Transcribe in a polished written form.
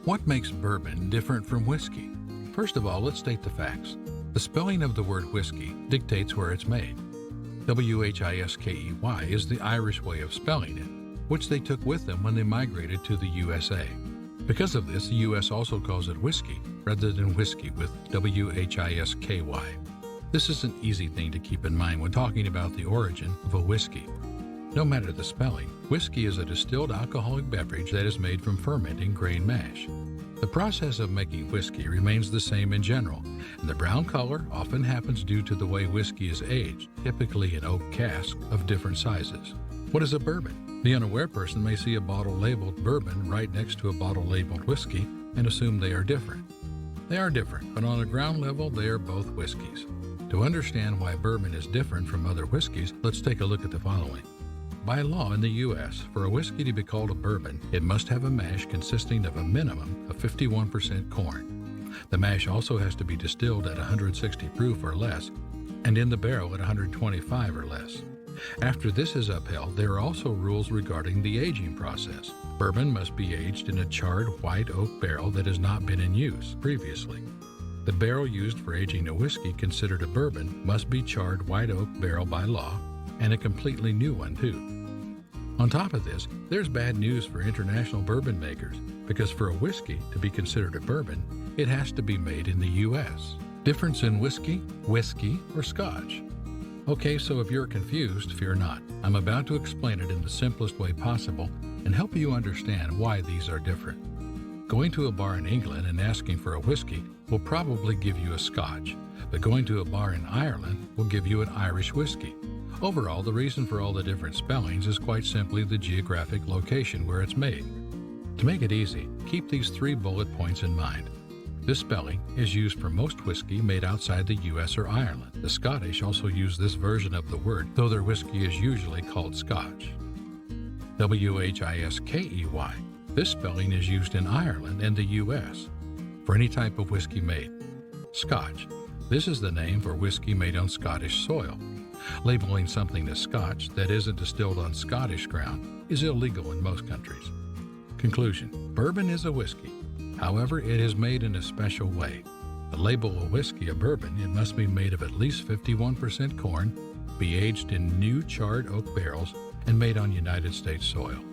What makes bourbon different from whiskey? First of all, let's state the facts. The spelling of the word whiskey dictates where it's made. Whiskey is the Irish way of spelling it, which they took with them when they migrated to the USA. Because of this, the US also calls it whiskey rather than whiskey with Whisky. This is an easy thing to keep in mind when talking about the origin of a whiskey. No matter the spelling, whiskey is a distilled alcoholic beverage that is made from fermenting grain mash. The process of making whiskey remains the same in general, and the brown color often happens due to the way whiskey is aged, typically in oak casks of different sizes. What is a bourbon? The unaware person may see a bottle labeled bourbon right next to a bottle labeled whiskey and assume they are different. They are different, but on a ground level, they are both whiskeys. To understand why bourbon is different from other whiskeys, let's take a look at the following. By law in the U.S., for a whiskey to be called a bourbon, it must have a mash consisting of a minimum of 51% corn. The mash also has to be distilled at 160 proof or less, and in the barrel at 125 or less. After this is upheld, there are also rules regarding the aging process. Bourbon must be aged in a charred white oak barrel that has not been in use previously. The barrel used for aging a whiskey considered a bourbon must be charred white oak barrel by law, and a completely new one too. On top of this, there's bad news for international bourbon makers, because for a whiskey to be considered a bourbon, it has to be made in the U.S. Difference in whiskey, or Scotch? Okay, so if you're confused, fear not. I'm about to explain it in the simplest way possible and help you understand why these are different. Going to a bar in England and asking for a whiskey will probably give you a Scotch, but going to a bar in Ireland will give you an Irish whiskey. Overall, the reason for all the different spellings is quite simply the geographic location where it's made. To make it easy, keep these 3 bullet points in mind. This spelling is used for most whiskey made outside the US or Ireland. The Scottish also use this version of the word, though their whiskey is usually called Scotch. Whisky. This spelling is used in Ireland and the US for any type of whiskey made. Scotch. This is the name for whiskey made on Scottish soil. Labeling something as Scotch that isn't distilled on Scottish ground is illegal in most countries. Conclusion. Bourbon is a whiskey. However, it is made in a special way. To label a whiskey a bourbon, it must be made of at least 51% corn, be aged in new charred oak barrels, and made on United States soil.